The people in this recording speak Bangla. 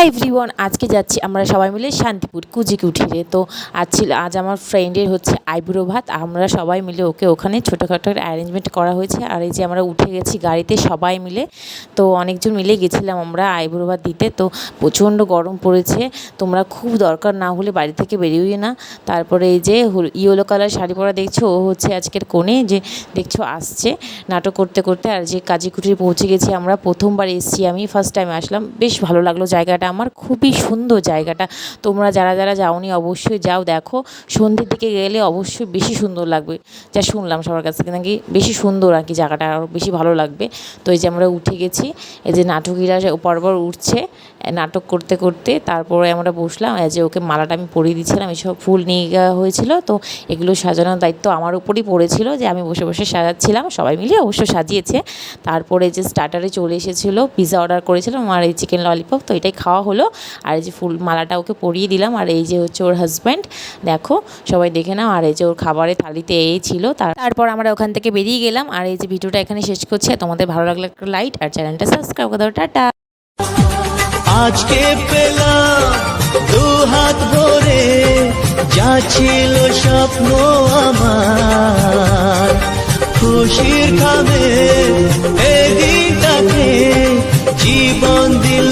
হাই এভরিওয়ান, আজকে যাচ্ছি আমরা সবাই মিলে শান্তিপুর কুজিকুঠিরে। তো আজ আমার ফ্রেন্ডের হচ্ছে আইবুড়ো ভাত। আমরা সবাই মিলে ওখানে ছোটোখাটো অ্যারেঞ্জমেন্ট করা হয়েছে। আর এই যে আমরা উঠে গেছি গাড়িতে সবাই মিলে। তো অনেকজন মিলে গেছিলাম আমরা আইবুড়ো ভাত দিতে। তো প্রচণ্ড গরম পড়েছে, তোমরা খুব দরকার না হলে বাড়ি থেকে বেরিয়েই না। তারপরে এই যে ইয়েলো কালার শাড়ি পরা দেখছো, ও হচ্ছে আজকের কোণে, যে দেখছো আসছে নাটক করতে করতে। আর যে কাজিকুঠিরে পৌঁছে গেছি আমরা, প্রথমবার এসেছি আমি, ফার্স্ট টাইম আসলাম। বেশ ভালো লাগলো জায়গাটা, আমার খুবই সুন্দর জায়গাটা। তোমরা যারা যারা যাওনি অবশ্যই যাও, দেখো সন্ধ্যের দিকে গেলে অবশ্যই বেশি সুন্দর লাগবে। যা শুনলাম সবার কাছ থেকে নাকি বেশি সুন্দর আর কি, জায়গাটা আরও বেশি ভালো লাগবে। তো এই যে আমরা উঠে গেছি, এই যে নাটকীরা পরপর উঠছে নাটক করতে করতে। তারপরে আমরা বসলাম, এই যে ওকে মালাটা আমি পরিয়ে দিচ্ছিলাম, এসব ফুল নিয়ে যাওয়া হয়েছিল। তো এগুলো সাজানোর দায়িত্ব আমার উপরই পড়েছিল, যে আমি বসে বসে সাজাচ্ছিলাম, সবাই মিলে অবশ্য সাজিয়েছে। তারপরে যে স্টার্টারে চলে এসেছিলো, পিৎজা অর্ডার করেছিলাম আর এই চিকেন ললিপপ, তো এটাই খাওয়া হলো। আর এই যে ফুল মালাটা ওকে পরিয়ে দিলাম। আর এই যে হচ্ছে ওর হাজব্যান্ড, দেখো সবাই দেখে নাও। আর এই যে ওর খাবারের থালিতে এই ছিল। তারপর আমরা ওখান থেকে বেরিয়ে গেলাম। আর এই যে ভিডিওটা এখানে শেষ করছি। তোমাদের ভালো লাগলে একটা লাইক আর চ্যানেলটা সাবস্ক্রাইব করে দাও। টাটা। আজকে পেলাম দু হাত ভরে যা ছিল স্বপ্ন আমার, খুশির খাবে এদিনটাকে জীবন দিল